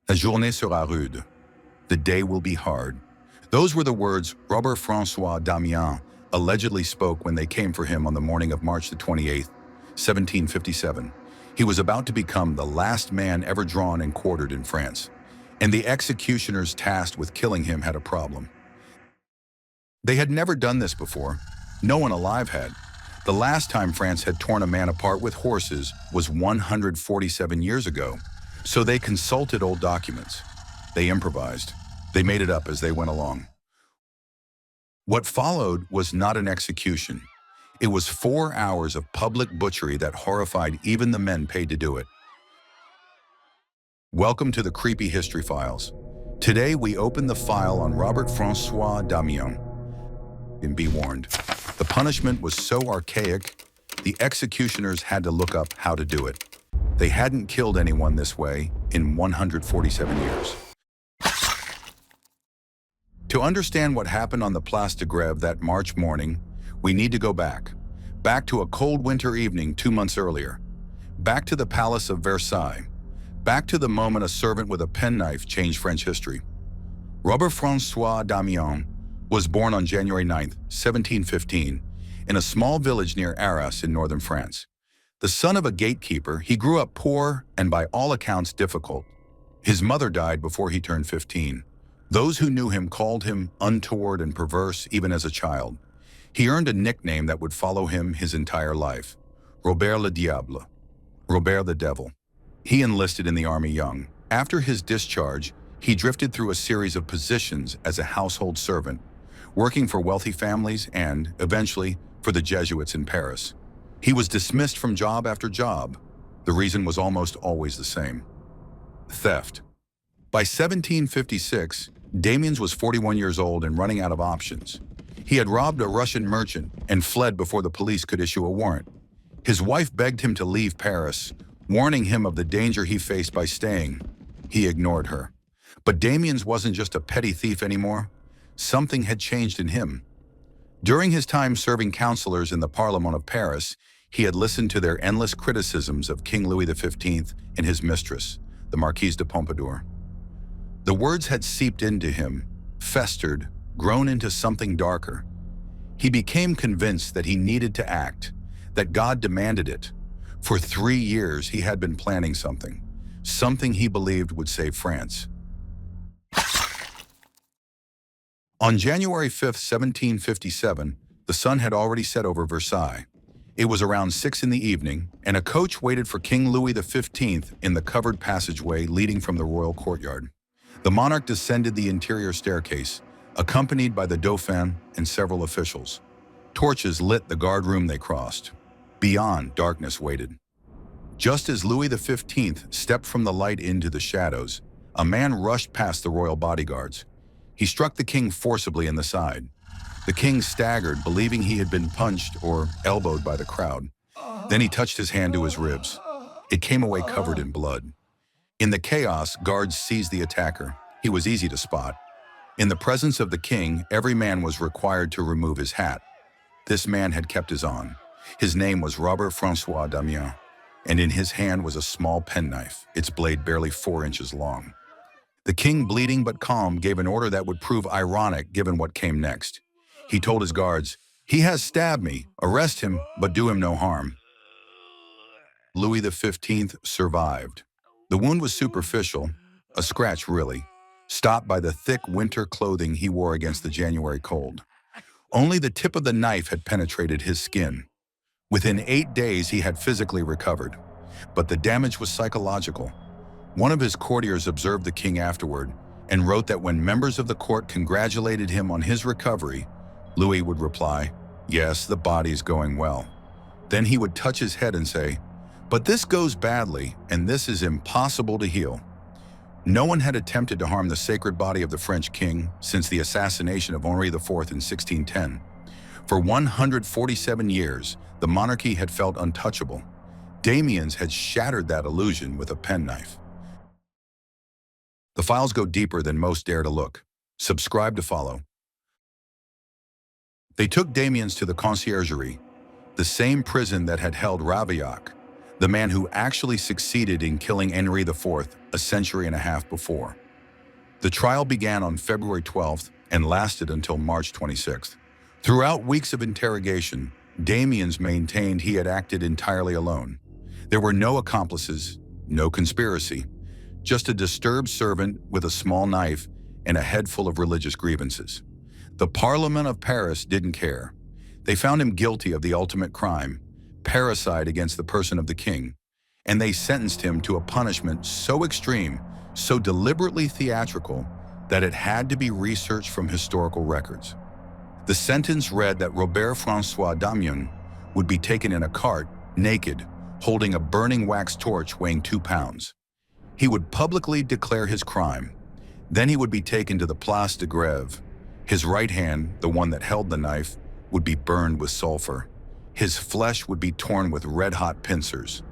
La journée sera rude. The day will be hard. Those were the words Robert François Damiens allegedly spoke when they came for him on the morning of March the 28th, 1757. He was about to become the last man ever drawn and quartered in France, and the executioners tasked with killing him had a problem. They had never done this before. No one alive had. The last time France had torn a man apart with horses was 147 years ago, so they consulted old documents. They improvised. They made it up as they went along. What followed was not an execution. It was 4 hours of public butchery that horrified even the men paid to do it. Welcome to the Creepy History Files. Today we open the file on Robert François Damiens. And be warned, the punishment was so archaic, the executioners had to look up how to do it. They hadn't killed anyone this way in 147 years. To understand what happened on the Place de Grève that March morning, we need to go back to a cold winter evening 2 months earlier, back to the Palace of Versailles, back to the moment a servant with a penknife changed French history. Robert François Damiens was born on January 9, 1715, in a small village near Arras in northern France. The son of a gatekeeper, he grew up poor and by all accounts difficult. His mother died before he turned 15. Those who knew him called him untoward and perverse even as a child. He earned a nickname that would follow him his entire life, Robert le Diable, Robert the Devil. He enlisted in the army young. After his discharge, he drifted through a series of positions as a household servant, working for wealthy families and, eventually, for the Jesuits in Paris. He was dismissed from job after job. The reason was almost always the same: theft. By 1756, Damiens was 41 years old and running out of options. He had robbed a Russian merchant and fled before the police could issue a warrant. His wife begged him to leave Paris, warning him of the danger he faced by staying. He ignored her. But Damiens wasn't just a petty thief anymore. Something had changed in him. During his time serving counselors in the Parlement of Paris, he had listened to their endless criticisms of King Louis XV and his mistress, the Marquise de Pompadour. The words had seeped into him, festered, grown into something darker. He became convinced that he needed to act, that God demanded it. For 3 years, he had been planning something he believed would save France. On January 5, 1757, the sun had already set over Versailles. It was around 6 in the evening, and a coach waited for King Louis XV in the covered passageway leading from the royal courtyard. The monarch descended the interior staircase, accompanied by the Dauphin and several officials. Torches lit the guard room they crossed. Beyond, darkness waited. Just as Louis XV stepped from the light into the shadows, a man rushed past the royal bodyguards. He struck the king forcibly in the side. The king staggered, believing he had been punched or elbowed by the crowd. Then he touched his hand to his ribs. It came away covered in blood. In the chaos, guards seized the attacker. He was easy to spot. In the presence of the king, every man was required to remove his hat. This man had kept his on. His name was Robert François Damiens, and in his hand was a small penknife, its blade barely 4 inches long. The king, bleeding but calm, gave an order that would prove ironic given what came next. He told his guards, "He has stabbed me. Arrest him, but do him no harm." Louis XV survived. The wound was superficial, a scratch really, stopped by the thick winter clothing he wore against the January cold. Only the tip of the knife had penetrated his skin. Within 8 days, he had physically recovered, but the damage was psychological. One of his courtiers observed the king afterward and wrote that when members of the court congratulated him on his recovery, Louis would reply, "Yes, the body's going well." Then he would touch his head and say, "But this goes badly, and this is impossible to heal." No one had attempted to harm the sacred body of the French king since the assassination of Henri IV in 1610. For 147 years, the monarchy had felt untouchable. Damiens had shattered that illusion with a penknife. The files go deeper than most dare to look. Subscribe to follow. They took Damiens to the Conciergerie, the same prison that had held Ravaillac, the man who actually succeeded in killing Henri IV a century and a half before. The trial began on February 12th and lasted until March 26th. Throughout weeks of interrogation, Damiens maintained he had acted entirely alone. There were no accomplices, no conspiracy, just a disturbed servant with a small knife and a head full of religious grievances. The Parliament of Paris didn't care. They found him guilty of the ultimate crime, parricide against the person of the king, and they sentenced him to a punishment so extreme, so deliberately theatrical, that it had to be researched from historical records. The sentence read that Robert-François Damiens would be taken in a cart, naked, holding a burning wax torch weighing 2 pounds. He would publicly declare his crime. Then he would be taken to the Place de Grève. His right hand, the one that held the knife, would be burned with sulfur. His flesh would be torn with red-hot pincers.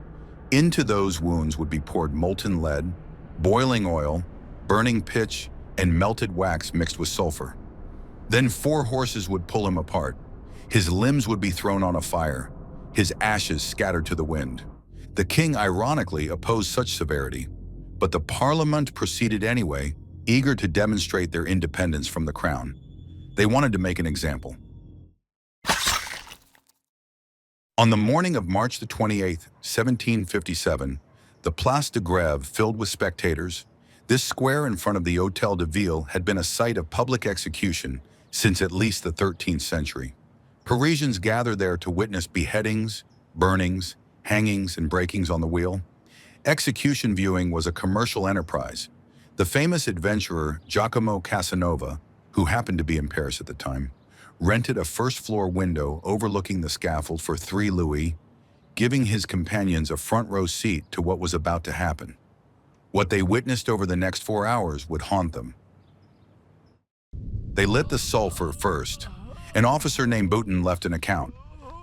Into those wounds would be poured molten lead, boiling oil, burning pitch, and melted wax mixed with sulfur. Then 4 horses would pull him apart. His limbs would be thrown on a fire, his ashes scattered to the wind. The king ironically opposed such severity, but the Parliament proceeded anyway, eager to demonstrate their independence from the crown. They wanted to make an example. On the morning of March the 28th, 1757, the Place de Grève filled with spectators. This square in front of the Hôtel de Ville had been a site of public execution since at least the 13th century. Parisians gathered there to witness beheadings, burnings, hangings, and breakings on the wheel. Execution viewing was a commercial enterprise. The famous adventurer Giacomo Casanova, who happened to be in Paris at the time, rented a first-floor window overlooking the scaffold for 3 louis, giving his companions a front-row seat to what was about to happen. What they witnessed over the next 4 hours would haunt them. They lit the sulfur first. An officer named Boutin left an account.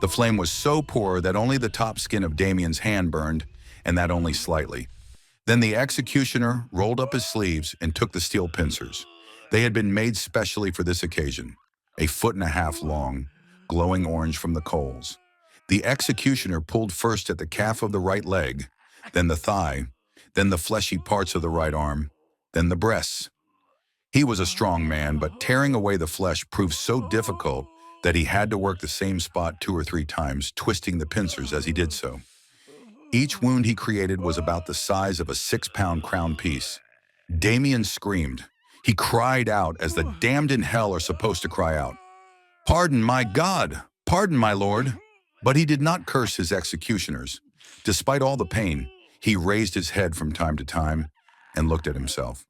The flame was so poor that only the top skin of Damiens' hand burned, and that only slightly. Then the executioner rolled up his sleeves and took the steel pincers. They had been made specially for this occasion, 1.5 feet long, glowing orange from the coals. The executioner pulled first at the calf of the right leg, then the thigh, then the fleshy parts of the right arm, then the breasts. He was a strong man, but tearing away the flesh proved so difficult that he had to work the same spot 2 or 3 times, twisting the pincers as he did so. Each wound he created was about the size of a 6-pound crown piece. Damiens screamed. He cried out as the damned in hell are supposed to cry out. "Pardon, my God! Pardon, my lord!" But he did not curse his executioners. Despite all the pain, he raised his head from time to time and looked at himself.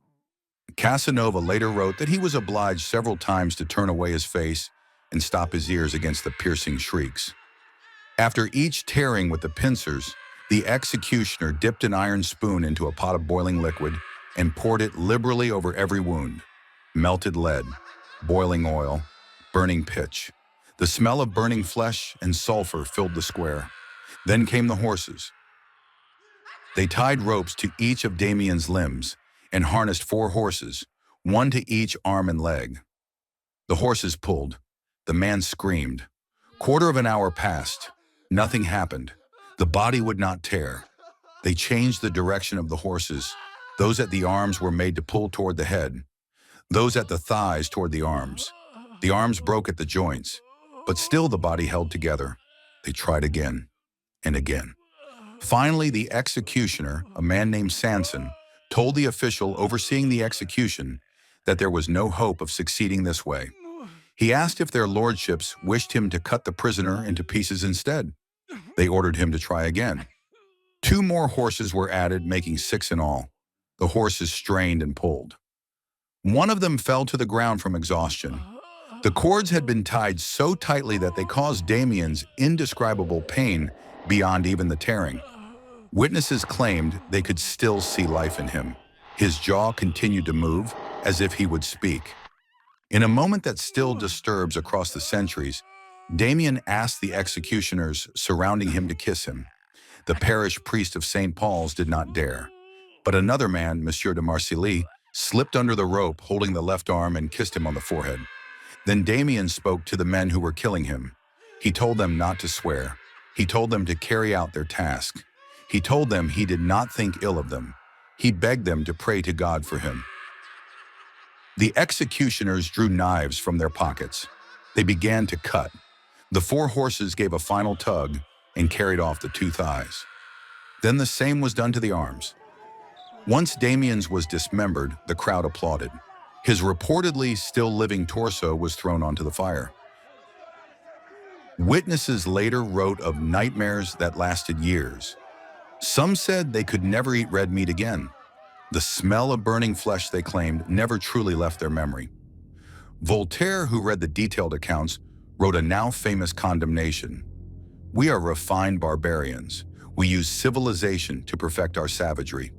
Casanova later wrote that he was obliged several times to turn away his face and stop his ears against the piercing shrieks. After each tearing with the pincers, the executioner dipped an iron spoon into a pot of boiling liquid and poured it liberally over every wound. Melted lead, boiling oil, burning pitch. The smell of burning flesh and sulfur filled the square. Then came the horses. They tied ropes to each of Damiens' limbs and harnessed 4 horses, 1 to each arm and leg. The horses pulled. The man screamed. 1/4 hour passed. Nothing happened. The body would not tear. They changed the direction of the horses. Those at the arms were made to pull toward the head. Those at the thighs toward the arms. The arms broke at the joints, but still the body held together. They tried again and again. Finally, the executioner, a man named Sanson, told the official overseeing the execution that there was no hope of succeeding this way. He asked if their lordships wished him to cut the prisoner into pieces instead. They ordered him to try again. 2 more horses were added, making 6 in all. The horses strained and pulled. One of them fell to the ground from exhaustion. The cords had been tied so tightly that they caused Damiens indescribable pain beyond even the tearing. Witnesses claimed they could still see life in him. His jaw continued to move, as if he would speak. In a moment that still disturbs across the centuries, Damiens asked the executioners surrounding him to kiss him. The parish priest of St. Paul's did not dare. But another man, Monsieur de Marcilly, slipped under the rope, holding the left arm, and kissed him on the forehead. Then Damiens spoke to the men who were killing him. He told them not to swear. He told them to carry out their task. He told them he did not think ill of them. He begged them to pray to God for him. The executioners drew knives from their pockets. They began to cut. The 4 horses gave a final tug and carried off the 2 thighs. Then the same was done to the arms. Once Damien's was dismembered, the crowd applauded. His reportedly still living torso was thrown onto the fire. Witnesses later wrote of nightmares that lasted years. Some said they could never eat red meat again. The smell of burning flesh, they claimed, never truly left their memory. Voltaire, who read the detailed accounts, wrote a now famous condemnation. "We are refined barbarians. We use civilization to perfect our savagery."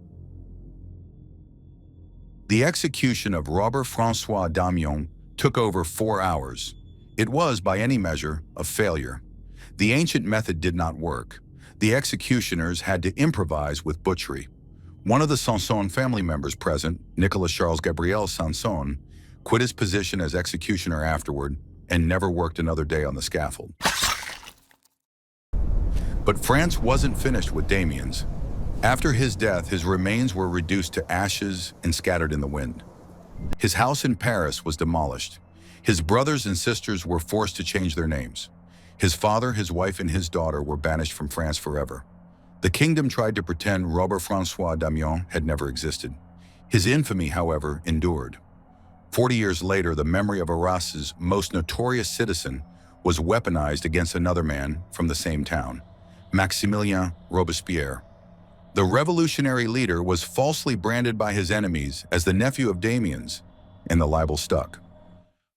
The execution of Robert François Damiens took over 4 hours. It was, by any measure, a failure. The ancient method did not work. The executioners had to improvise with butchery. One of the Sanson family members present, Nicolas Charles Gabriel Sanson, quit his position as executioner afterward and never worked another day on the scaffold. But France wasn't finished with Damiens. After his death, his remains were reduced to ashes and scattered in the wind. His house in Paris was demolished. His brothers and sisters were forced to change their names. His father, his wife, and his daughter were banished from France forever. The kingdom tried to pretend Robert François Damiens had never existed. His infamy, however, endured. 40 years later, the memory of Arras's most notorious citizen was weaponized against another man from the same town, Maximilien Robespierre. The revolutionary leader was falsely branded by his enemies as the nephew of Damiens, and the libel stuck.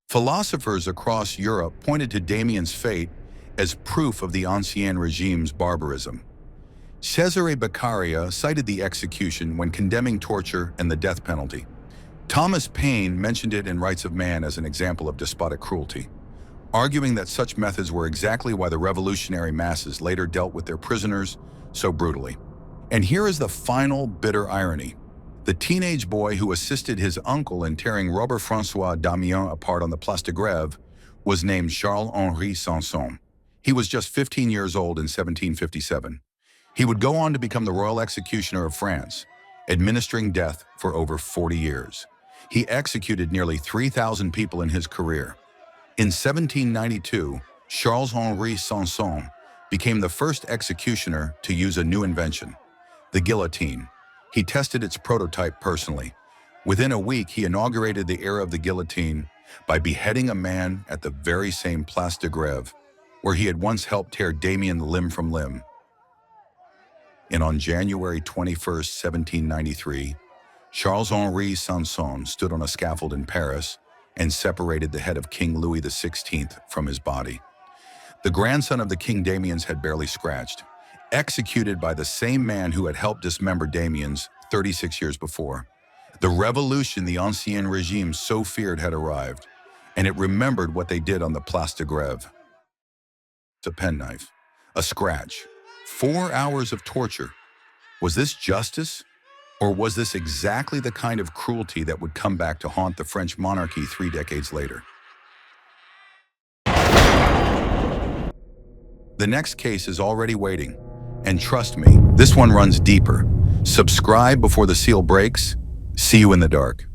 Philosophers across Europe pointed to Damiens' fate as proof of the Ancien Regime's barbarism. Cesare Beccaria cited the execution when condemning torture and the death penalty. Thomas Paine mentioned it in Rights of Man as an example of despotic cruelty, arguing that such methods were exactly why the revolutionary masses later dealt with their prisoners so brutally. And here is the final bitter irony. The teenage boy who assisted his uncle in tearing Robert François Damiens apart on the Place de Grève was named Charles-Henri Sanson. He was just 15 years old in 1757. He would go on to become the royal executioner of France, administering death for over 40 years. He executed nearly 3,000 people in his career. In 1792, Charles-Henri Sanson became the first executioner to use a new invention, the guillotine. He tested its prototype personally. Within a week, he inaugurated the era of the guillotine by beheading a man at the very same Place de Grève, where he had once helped tear Damien limb from limb. And on January 21, 1793, Charles-Henri Sanson stood on a scaffold in Paris and separated the head of King Louis XVI from his body. The grandson of the King Damiens had barely scratched, executed by the same man who had helped dismember Damiens 36 years before. The revolution the Ancien Regime so feared had arrived, and it remembered what they did on the Place de Grève. A penknife, a scratch, 4 hours of torture. Was this justice? Or was this exactly the kind of cruelty that would come back to haunt the French monarchy 3 decades later? The next case is already waiting. And trust me, this one runs deeper. Subscribe before the seal breaks. See you in the dark.